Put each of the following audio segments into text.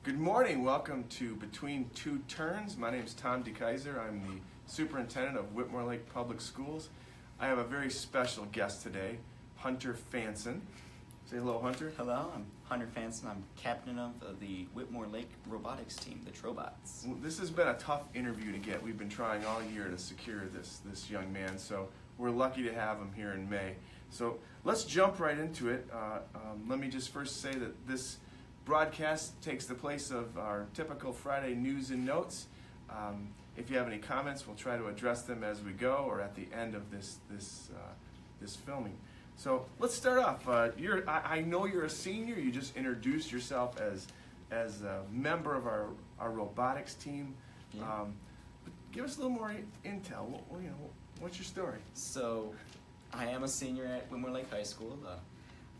Good morning. Welcome to Between Two Terns. My name is Tom DeKeyser. I'm the Superintendent of Whitmore Lake Public Schools. I have a very special guest today, Hunter Fanson. Say hello, Hunter. Hello, I'm Hunter Fanson. I'm captain of the Whitmore Lake Robotics team, the TroBots. Well, this has been a tough interview to get. We've been trying all year to secure this young man, so we're lucky to have him here in May. So let's jump right into it. Let me just first say that this broadcast takes the place of our typical Friday news and notes. If you have any comments, we'll try to address them as we go or at the end of this filming. So let's start off. I know you're a senior. You just introduced yourself as a member of our robotics team. Yeah. But give us a little more intel. What's your story? So, I am a senior at Whitmore Lake High School.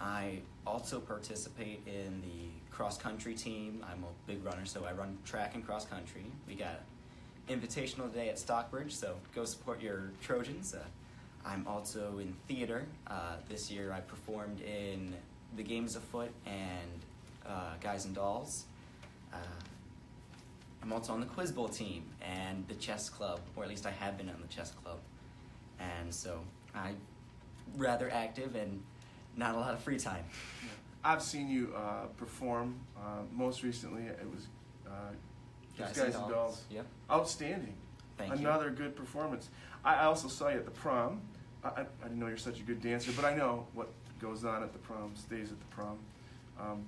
I also participate in the cross-country team. I'm a big runner, so I run track and cross-country. We got invitational today at Stockbridge, so go support your Trojans. I'm also in theater. This year I performed in The Games Afoot and Guys and Dolls. I'm also on the Quiz Bowl team and the chess club, or at least I have been on the chess club. And so I'm rather active and not a lot of free time. I've seen you perform. Most recently, it was Guys and Dolls. Yep. Outstanding. Thank Another good performance. I also saw you at the prom. I didn't know you're such a good dancer, but I know what goes on at the prom stays at the prom.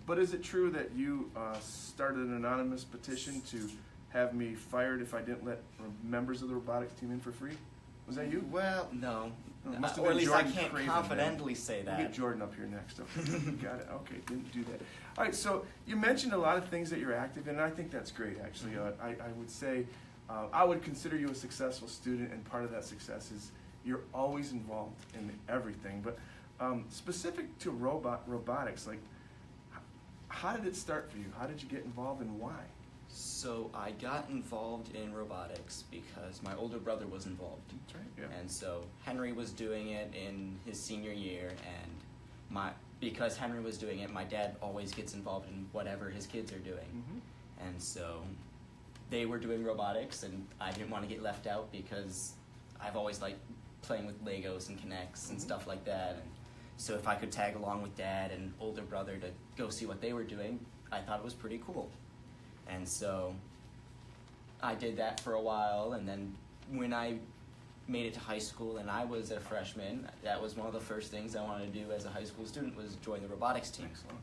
But is it true that you started an anonymous petition to have me fired if I didn't let members of the robotics team in for free? Was that you? Well, no. It must have Or been at least Jordan I can't Craven, confidently say We'll that. get Jordan up here next. Okay, got it. Okay, didn't do that. All right, so you mentioned a lot of things that you're active in, and I think that's great, actually. I would say I would consider you a successful student, and part of that success is you're always involved in everything. But specific to robotics, like, how did it start for you? How did you get involved, and why? So I got involved in robotics because my older brother was involved. That's right, yeah. And so Henry was doing it in his senior year, and because Henry was doing it, my dad always gets involved in whatever his kids are doing. Mm-hmm. And so they were doing robotics, and I didn't want to get left out because I've always liked playing with Legos and Kinects and stuff like that. And so if I could tag along with Dad and older brother to go see what they were doing, I thought it was pretty cool. And so I did that for a while, and then when I made it to high school and I was a freshman, that was one of the first things I wanted to do as a high school student was join the robotics team. Excellent.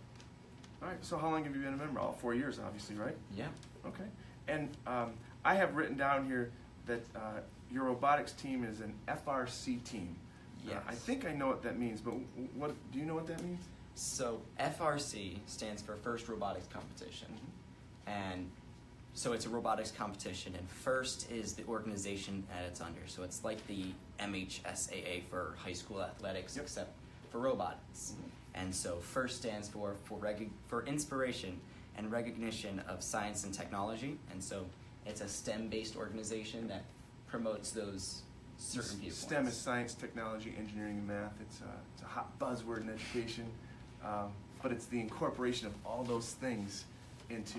All right, so how long have you been a member? All 4 years, obviously, right? Yeah. Okay. And I have written down here that your robotics team is an FRC team. Yes. I think I know what that means, but what do you know what that means? So FRC stands for First Robotics Competition. Mm-hmm. And so it's a robotics competition, and FIRST is the organization that it's under. So it's like the MHSAA for high school athletics, Yep. except for robotics. Mm-hmm. And so FIRST stands for inspiration and recognition of science and technology. And so it's a STEM-based organization that promotes those certain viewpoints. STEM is science, technology, engineering, and math. It's a hot buzzword in education, but it's the incorporation of all those things into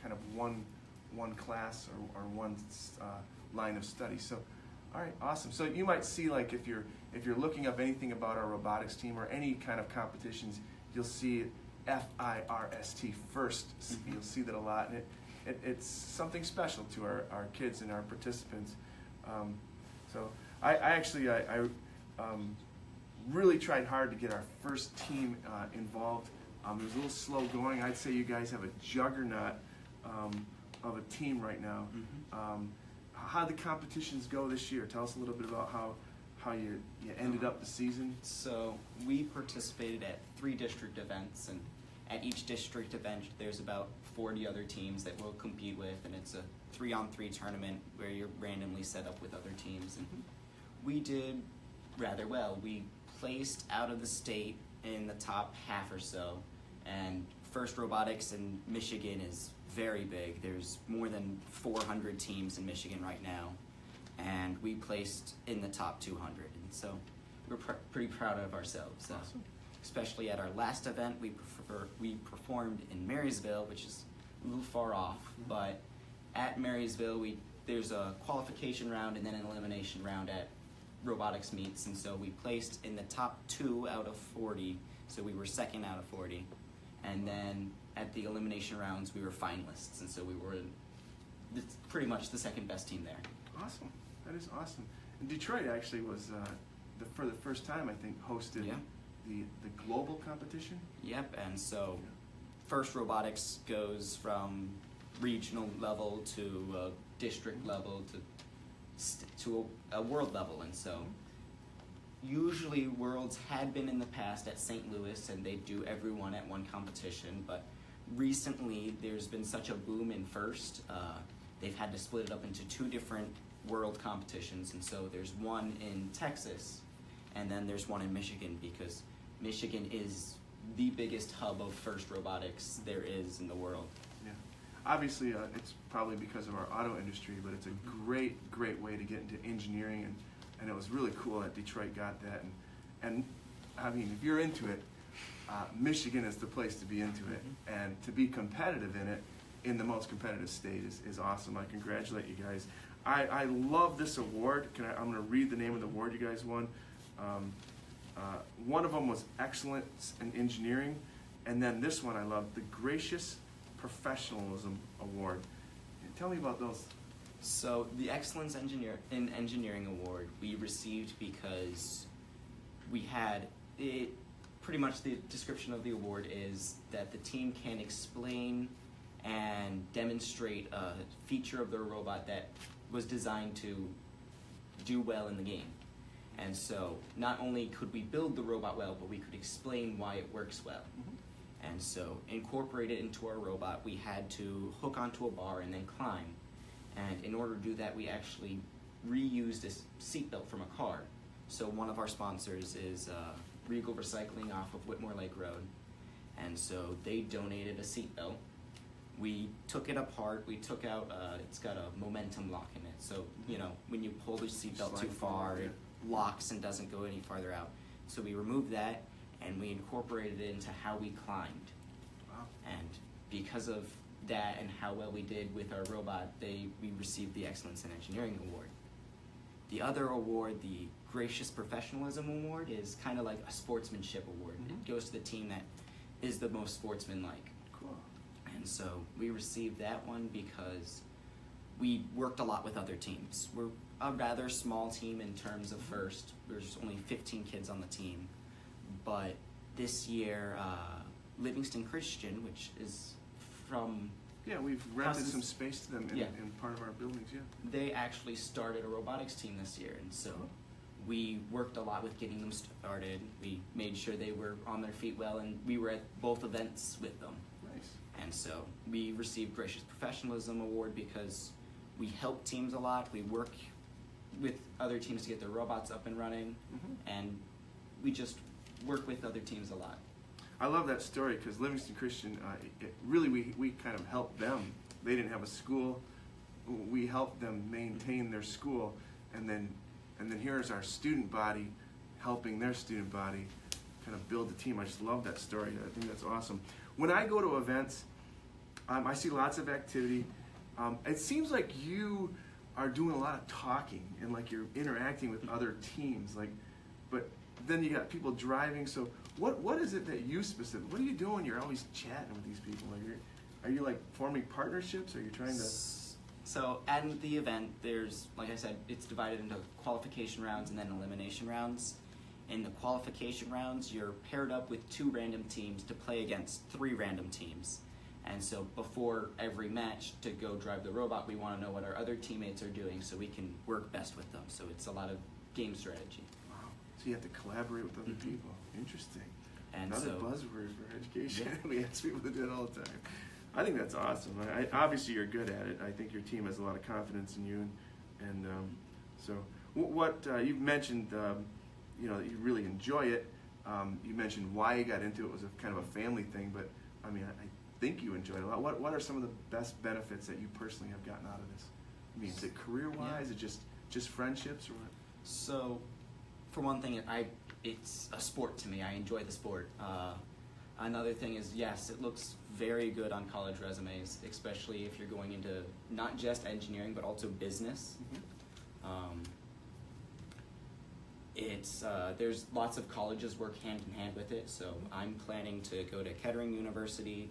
kind of one class or one line of study. So, all right, awesome. So you might see, like, if you're looking up anything about our robotics team or any kind of competitions, you'll see FIRST, first. Mm-hmm. You'll see that a lot, and it's something special to our kids and our participants. So I actually really tried hard to get our first team involved. It was a little slow going. I'd say you guys have a juggernaut of a team right now. Mm-hmm. How did the competitions go this year? Tell us a little bit about how you ended up the season. So we participated at 3 district events, and at each district event there's about 40 other teams that we'll compete with, and it's a 3-on-3 tournament where you're randomly set up with other teams. And we did rather well. We placed out of the state in the top half or so, and First Robotics in Michigan is very big. There's more than 400 teams in Michigan right now, and we placed in the top 200, and so we're pretty proud of ourselves. Awesome. Especially at our last event, we performed in Marysville, which is a little far off, but at Marysville, there's a qualification round and then an elimination round at robotics meets, and so we placed in the top 2 out of 40, so we were second out of 40, and then at the elimination rounds we were finalists, and so we were pretty much the second best team there. Awesome. That is awesome. And Detroit actually was, for the first time, I think, hosted the global competition. Yep, and so first robotics goes from regional level to district level to a world level, and so usually worlds had been in the past at St. Louis, and they do everyone at one competition, but recently there's been such a boom in first, they've had to split it up into 2 different world competitions, and so there's one in Texas and then there's one in Michigan, because Michigan is the biggest hub of FIRST robotics there is in the world. Yeah, obviously it's probably because of our auto industry, but it's a great way to get into engineering, and it was really cool that Detroit got that, and I mean, if you're into it, Michigan is the place to be into it, and to be competitive in it in the most competitive state is awesome. I congratulate you guys. I love this award. I'm going to read the name of the award you guys won. One of them was Excellence in Engineering, and then this one I love, the Gracious Professionalism Award. Tell me about those. So the Excellence in Engineering Award we received because we had it. Pretty much the description of the award is that the team can explain and demonstrate a feature of their robot that was designed to do well in the game. And so not only could we build the robot well, but we could explain why it works well. And so incorporate it into our robot, we had to hook onto a bar and then climb. And in order to do that, we actually reused a seatbelt from a car. So one of our sponsors is Regal Recycling off of Whitmore Lake Road. And so they donated a seatbelt. We took it apart, we took out, it's got a momentum lock in it. So, you know, when you pull the seatbelt too far, it locks and doesn't go any farther out. So we removed that and we incorporated it into how we climbed. Wow. And because of that and how well we did with our robot, we received the Excellence in Engineering Award. The other award, the Gracious Professionalism Award, is kind of like a sportsmanship award. It goes to the team that is the most sportsmanlike. Cool. And so we received that one because we worked a lot with other teams. We're a rather small team in terms of FIRST. There's only 15 kids on the team. But this year, Livingston Christian, which is from... Yeah, we've rented some space to them in part of our buildings, They actually started a robotics team this year, and so we worked a lot with getting them started. We made sure they were on their feet well, and we were at both events with them. Nice. And so we received Gracious Professionalism Award because we help teams a lot. We work with other teams to get their robots up and running, and we just work with other teams a lot. I love that story because Livingston Christian, really we kind of helped them. They didn't have a school. We helped them maintain their school, and then here's our student body helping their student body kind of build the team. I just love that story. I think that's awesome. When I go to events, I see lots of activity. It seems like you are doing a lot of talking and like you're interacting with other teams. But then you got people driving. So what is it that you specifically? What are you doing? You're always chatting with these people. Are you like forming partnerships? Are you trying to? So at the event, there's, like I said, it's divided into qualification rounds and then elimination rounds. In the qualification rounds, you're paired up with 2 random teams to play against 3 random teams. And so before every match to go drive the robot, we want to know what our other teammates are doing so we can work best with them. So it's a lot of game strategy. Wow. So you have to collaborate with other people. Interesting. And another so, buzzword for education. We ask people to do it all the time. I think that's awesome. Obviously, you're good at it. I think your team has a lot of confidence in you. And so what you've mentioned, you know, you really enjoy it. You mentioned why you got into it was a kind of a family thing, but I mean, I think you enjoy it a lot. What are some of the best benefits that you personally have gotten out of this? I mean, is it career-wise? Is it just friendships or what? So, for one thing, it's a sport to me. I enjoy the sport. Another thing is, yes, it looks very good on college resumes, especially if you're going into not just engineering but also business. There's lots of colleges work hand in hand with it, so I'm planning to go to Kettering University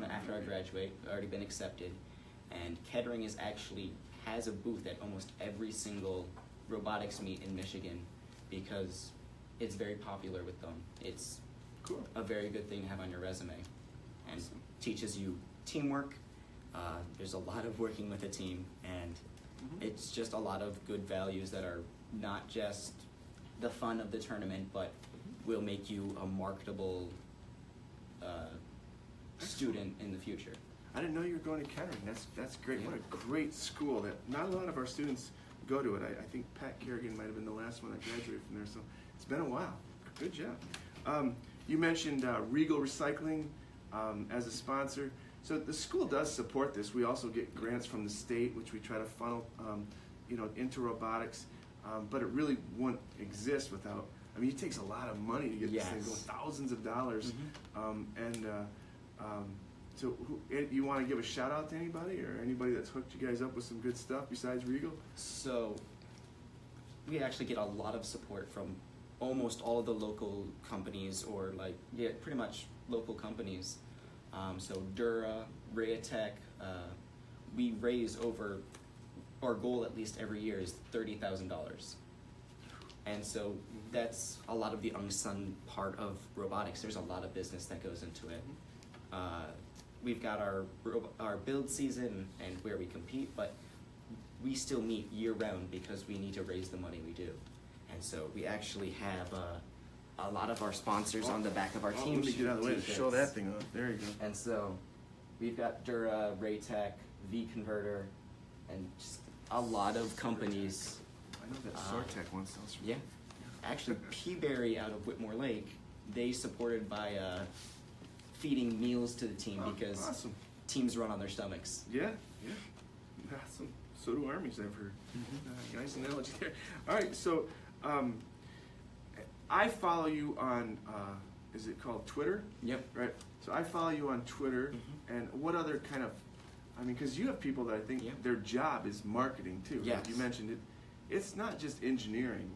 after I graduate. I've already been accepted, and Kettering has a booth at almost every single robotics meet in Michigan because it's very popular with them. It's Cool. a very good thing to have on your resume, and Awesome. teaches you teamwork. There's a lot of working with a team, and it's just a lot of good values that are not just the fun of the tournament, but will make you a marketable student in the future. I didn't know you were going to Kettering. That's great. Yeah. What a great school. That not a lot of our students go to it. I think Pat Kerrigan might have been the last one that graduated from there, so it's been a while. Good job. You mentioned Regal Recycling as a sponsor. So the school does support this. We also get grants from the state, which we try to funnel into robotics. But it really wouldn't exist without. I mean, it takes a lot of money to get this thing going, thousands of dollars. So, you want to give a shout out to anybody or anybody that's hooked you guys up with some good stuff besides Regal? So we actually get a lot of support from almost all of the local companies, or pretty much local companies. So Dura, Rayatech, we raise over, our goal at least every year is $30,000. And so that's a lot of the unsung part of robotics. There's a lot of business that goes into it. We've got our build season and where we compete, but we still meet year round because we need to raise the money we do. And so we actually have a lot of our sponsors on the back of our team. Let me get out of the way to show that thing off. There you go. And so we've got Dura, Raytech, V-Converter, and just a lot of companies. I know that Sortech one sells. Yeah. Actually, Peaberry out of Whitmore Lake, they supported by feeding meals to the team because awesome. Teams run on their stomachs. Yeah. Awesome. So do armies, I've heard. Nice analogy there. All right, so I follow you on, is it called Twitter? Yep. Right. So I follow you on Twitter, and what other kind of, because you have people that I think their job is marketing too. Yes. Like you mentioned it. It's not just engineering.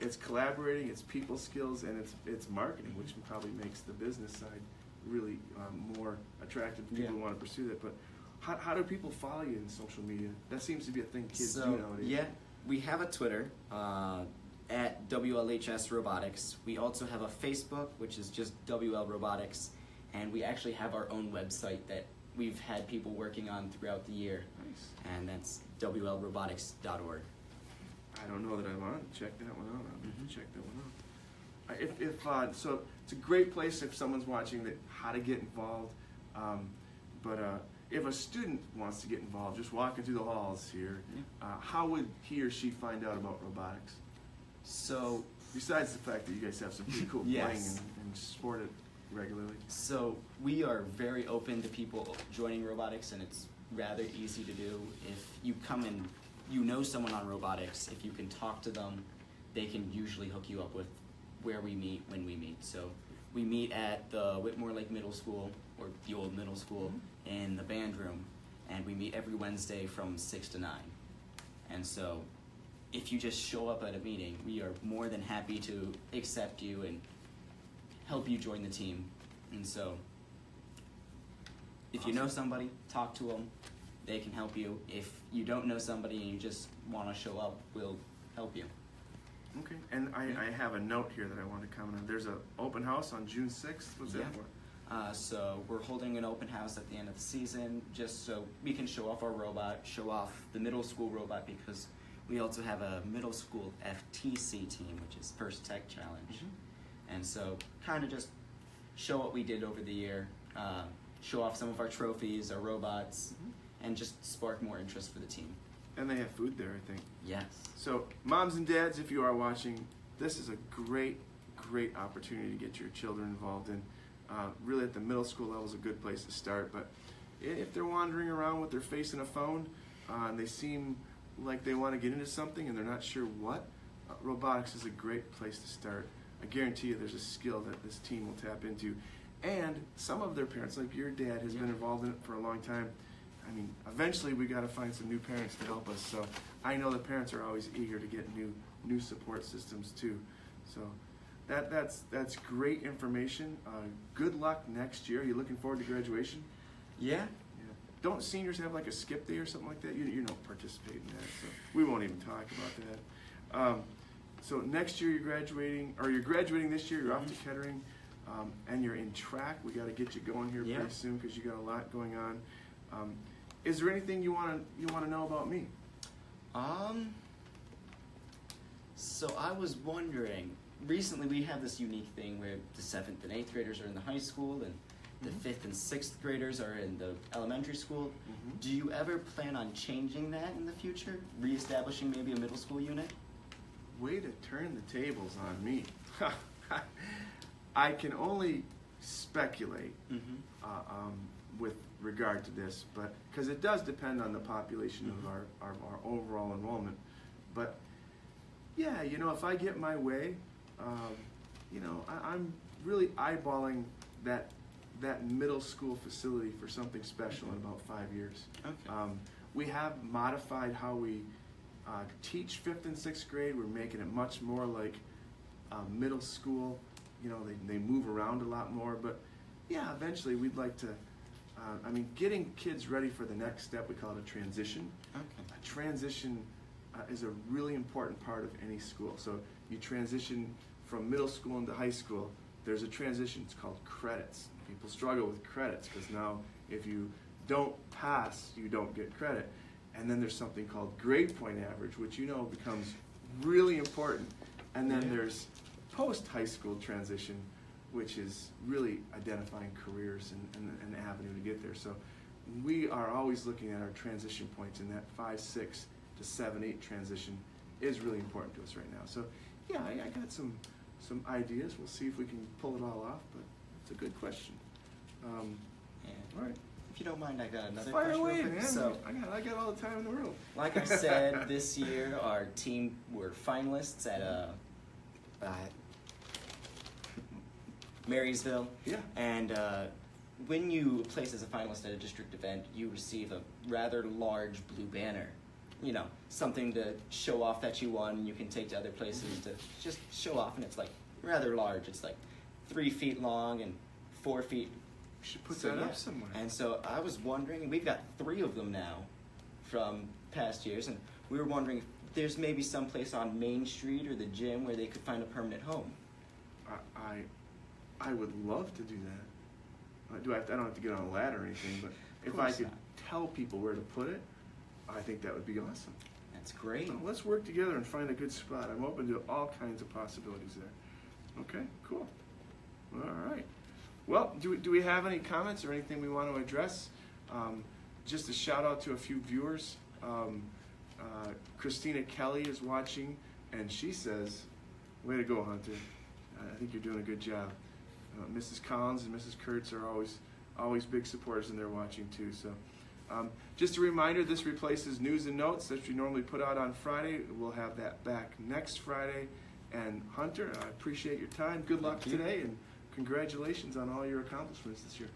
It's collaborating. It's people skills, and it's marketing, which probably makes the business side really more attractive to people who want to pursue that. But how do people follow you in social media? That seems to be a thing kids do nowadays. Yeah, we have a Twitter at WLHS Robotics. We also have a Facebook, which is just WL Robotics, and we actually have our own website that we've had people working on throughout the year. Nice. And that's WLRobotics.org. I don't know that I want to check that one out. I'll have to check that one out. So it's a great place if someone's watching that how to get involved. But if a student wants to get involved, just walking through the halls here, how would he or she find out about robotics? So, besides the fact that you guys have some pretty cool playing and sport it regularly. So we are very open to people joining robotics, and it's rather easy to do. If you come and you know someone on robotics, if you can talk to them, they can usually hook you up with where we meet, when we meet. So we meet at the Whitmore Lake Middle School, or the old middle school, in the band room, and we meet every Wednesday from 6 to 9. And so if you just show up at a meeting, we are more than happy to accept you and help you join the team. And so if you know somebody, talk to them. They can help you. If you don't know somebody and you just want to show up, we'll help you. Okay, and I have a note here that I want to comment on. There's an open house on June 6th. What's that for? So we're holding an open house at the end of the season just so we can show off our robot, show off the middle school robot, because we also have a middle school FTC team, which is First Tech Challenge. And so kind of just show what we did over the year, show off some of our trophies, our robots, and just spark more interest for the team. And they have food there, I think. Yes. So moms and dads, if you are watching, this is a great opportunity to get your children involved in. Really at the middle school level is a good place to start, but if they're wandering around with their face in a phone and they seem like they want to get into something and they're not sure what, robotics is a great place to start. I guarantee you there's a skill that this team will tap into. And some of their parents, like your dad, has been involved in it for a long time. I mean, eventually we got to find some new parents to help us. So I know the parents are always eager to get new support systems too. So that's great information. Good luck next year. Are you looking forward to graduation? Yeah. Don't seniors have like a skip day or something like that? You don't participate in that, so we won't even talk about that. So next year you're graduating this year. You're off to Kettering, and you're in track. We got to get you going here pretty soon because you got a lot going on. Is there anything you want to know about me? So I was wondering. Recently, we have this unique thing where the 7th and 8th graders are in the high school, and the 5th and 6th graders are in the elementary school. Do you ever plan on changing that in the future? Reestablishing maybe a middle school unit? Way to turn the tables on me. I can only speculate with regard to this, but because it does depend on the population of our overall enrollment. But yeah, if I get my way, I'm really eyeballing that middle school facility for something special in about 5 years. Okay. We have modified how we teach 5th and 6th grade. We're making it much more like middle school. They move around a lot more. But yeah, eventually we'd like to, getting kids ready for the next step, we call it a transition. Okay. A transition is a really important part of any school. So you transition from middle school into high school. There's a transition. It's called credits. People struggle with credits because now if you don't pass, you don't get credit. And then there's something called grade point average, which becomes really important. And then there's post-high school transition, which is really identifying careers and an avenue to get there. So we are always looking at our transition points, and that 5, 6 to 7, 8 transition is really important to us right now. So yeah, I got some ideas. We'll see if we can pull it all off, but it's a good question. All right. If you don't mind, I got another Fire question. away, real quick. man. So, I got all the time in the world. like I said, this year our team were finalists at Marysville. Yeah. And when you place as a finalist at a district event, you receive a rather large blue banner. Something to show off that you won, and you can take to other places to just show off, and it's like rather large. It's like 3 feet long and 4 feet. We should put that up somewhere. And so I was wondering, we've got 3 of them now from past years, and we were wondering if there's maybe some place on Main Street or the gym where they could find a permanent home. I would love to do that. I don't have to get on a ladder or anything, but if I could tell people where to put it, I think that would be awesome. That's great. Well, let's work together and find a good spot. I'm open to all kinds of possibilities there. Okay, cool. All right. Well, do we have any comments or anything we want to address? Just a shout out to a few viewers. Christina Kelly is watching, and she says, way to go, Hunter. I think you're doing a good job. Mrs. Collins and Mrs. Kurtz are always big supporters, and they're watching too. So just a reminder, this replaces news and notes that we normally put out on Friday. We'll have that back next Friday. And Hunter, I appreciate your time. Good luck today, and congratulations on all your accomplishments this year.